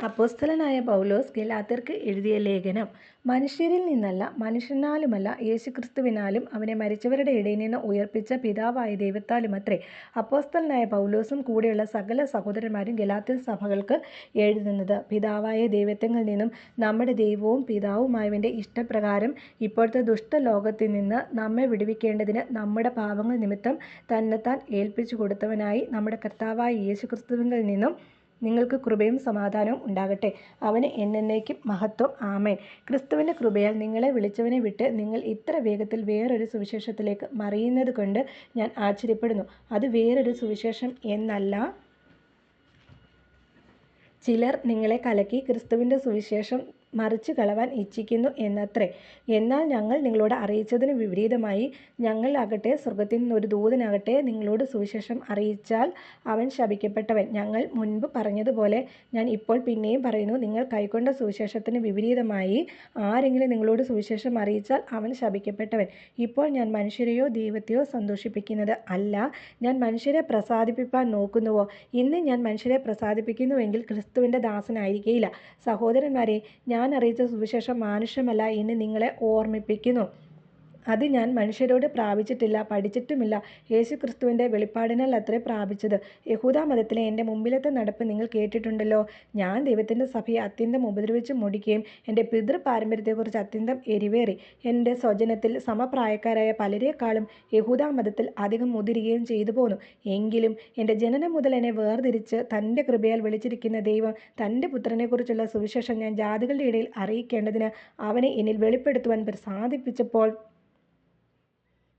അപ്പോസ്തലനായ പൗലോസ് ഗലാത്യർക്ക് എഴുതിയ ലേഖനം. മനുഷ്യരിൽ നിന്നല്ല, മനുഷ്യനാലുമല്ല, യേശുക്രിസ്തുവിനാലും അവനെ മരിച്ചവരുടെ ഇടയിൽ നിന്ന് ഉയിർപ്പിച്ച പിതാവായ ദൈവത്താലുമത്രേ. അപ്പോസ്തലനായ പൗലോസും കൂടെയുള്ള സകല സഹോദരന്മാരും ഗലാത്യ സഭകൾക്ക് എഴുതുന്നത്, പിതാവായ ദൈവത്തിങ്കൽ നിന്നും നമ്മുടെ ദൈവവും പിതാവുമായവന്റെ ഇഷ്ടപ്രകാരം ഇപ്പോഴത്തെ ദുഷ്ടലോകത്തിൽ നിന്ന് നമ്മെ വിടുവിക്കേണ്ടതിന് നമ്മുടെ പാപങ്ങൾ നിമിത്തം തന്നെത്താൻ ഏൽപ്പിച്ചു കൊടുത്തവനായി നമ്മുടെ കർത്താവായ യേശുക്രിസ്തുവിങ്കൽ നിന്നും നിങ്ങൾക്ക് കൃപയും സമാധാനവും ഉണ്ടാകട്ടെ. അവന് എന്നേക്കും മഹത്വം. ആമേൻ. ക്രിസ്തുവിൻ്റെ കൃപയാൽ നിങ്ങളെ വിളിച്ചവനെ വിട്ട് നിങ്ങൾ ഇത്ര വേഗത്തിൽ വേറൊരു സുവിശേഷത്തിലേക്ക് മറിയുന്നത് കൊണ്ട് ഞാൻ ആശ്ചര്യപ്പെടുന്നു. അത് വേറൊരു സുവിശേഷം എന്നല്ല. ചിലർ നിങ്ങളെ കലക്കി ക്രിസ്തുവിൻ്റെ സുവിശേഷം മറിച്ചു കളവാൻ ഇച്ഛിക്കുന്നു എന്നത്രേ. എന്നാൽ ഞങ്ങൾ നിങ്ങളോട് അറിയിച്ചതിന് വിപരീതമായി ഞങ്ങളാകട്ടെ, സ്വർഗത്തിൽ നിന്നൊരു ദൂതനാകട്ടെ നിങ്ങളോട് സുവിശേഷം അറിയിച്ചാൽ അവൻ ശപിക്കപ്പെട്ടവൻ. ഞങ്ങൾ മുൻപ് പറഞ്ഞതുപോലെ ഞാൻ ഇപ്പോൾ പിന്നെയും പറയുന്നു, നിങ്ങൾ കൈക്കൊണ്ട സുവിശേഷത്തിന് വിപരീതമായി ആരെങ്കിലും നിങ്ങളോട് സുവിശേഷം അറിയിച്ചാൽ അവൻ ശപിക്കപ്പെട്ടവൻ. ഇപ്പോൾ ഞാൻ മനുഷ്യരെയോ ദൈവത്തെയോ സന്തോഷിപ്പിക്കുന്നത് അല്ല, ഞാൻ മനുഷ്യരെ പ്രസാദിപ്പിപ്പാൻ നോക്കുന്നുവോ? ഇന്ന് ഞാൻ മനുഷ്യരെ പ്രസാദിപ്പിക്കുന്നുവെങ്കിൽ ക്രിസ്തുവിൻ്റെ ദാസനായിരിക്കയില്ല. സഹോദരന്മാരെ, ഞാൻ അറിയിച്ച സുവിശേഷം മാനുഷ്യമല്ല എന്ന് നിങ്ങളെ ഓർമ്മിപ്പിക്കുന്നു. അത് ഞാൻ മനുഷ്യരോട് പ്രാപിച്ചിട്ടില്ല, പഠിച്ചിട്ടുമില്ല. യേശുക്രിസ്തുവിൻ്റെ വെളിപ്പാടിനാൽ അത്രേ പ്രാപിച്ചത്. യഹൂദമതത്തിലെ എൻ്റെ മുമ്പിലത്തെ നടപ്പ് നിങ്ങൾ കേട്ടിട്ടുണ്ടല്ലോ. ഞാൻ ദൈവത്തിൻ്റെ സഭയെ അത്യന്തം ഉപദ്രവിച്ച് മുടിക്കുകയും എൻ്റെ പിതൃപാരമ്പര്യത്തെക്കുറിച്ച് അത്യന്തം എരിവേറി എൻ്റെ സ്വജനത്തിൽ സമപ്രായക്കാരായ പലരെക്കാളും യഹൂദമതത്തിൽ അധികം മുതിരുകയും ചെയ്തു പോന്നു. എങ്കിലും എൻ്റെ ജനനം മുതൽ എന്നെ വേർതിരിച്ച് തൻ്റെ കൃപയാൽ വിളിച്ചിരിക്കുന്ന ദൈവം തൻ്റെ പുത്രനെക്കുറിച്ചുള്ള സുവിശേഷം ഞാൻ ജാതികളുടെ ഇടയിൽ അറിയിക്കേണ്ടതിന് അവനെ എന്നിൽ വെളിപ്പെടുത്തുവാൻ പ്രസാദിപ്പിച്ചപ്പോൾ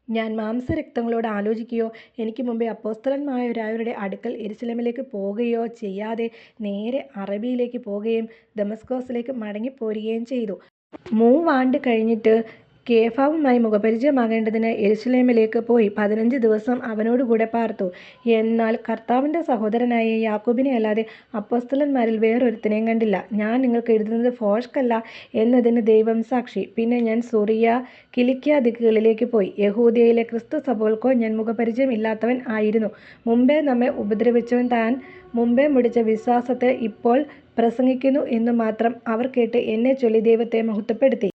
ഞാൻ മാംസരക്തങ്ങളോട് ആലോചിക്കുകയോ എനിക്ക് മുമ്പേ അപ്പോസ്തലന്മാരായവരുടെ അടുക്കൽ യെരുശലേമിലേക്ക് പോകുകയോ ചെയ്യാതെ നേരെ അറബിയിലേക്ക് പോകുകയും ദമസ്കോസിലേക്ക് മടങ്ങിപ്പോരുകയും ചെയ്തു. 3 ആണ്ട് കഴിഞ്ഞിട്ട് കേഫാവുമായി മുഖപരിചയമാകേണ്ടതിന് യെരുശലേമിലേക്ക് പോയി 15 ദിവസം അവനോടുകൂടെ പാർത്തു. എന്നാൽ കർത്താവിൻ്റെ സഹോദരനായ യാക്കോബിനെ അല്ലാതെ അപ്പോസ്തലന്മാരിൽ വേറൊരുത്തനെയും കണ്ടില്ല. ഞാൻ നിങ്ങൾക്ക് എഴുതുന്നത് ഭോഷ്കല്ല എന്നതിന് ദൈവം സാക്ഷി. പിന്നെ ഞാൻ സോറിയ, കിലിക്യ ദിക്കുകളിലേക്ക് പോയി. യഹൂദ്യയിലെ ക്രിസ്തു സഭകൾക്കോ ഞാൻ മുഖപരിചയം ഇല്ലാത്തവൻ ആയിരുന്നു. മുമ്പേ നമ്മെ ഉപദ്രവിച്ചവൻ താൻ മുമ്പേ മുടിച്ച വിശ്വാസത്തെ ഇപ്പോൾ പ്രസംഗിക്കുന്നു എന്നു മാത്രം അവർ കേട്ട് എന്നെ ചൊല്ലി ദൈവത്തെ മഹത്വപ്പെടുത്തി.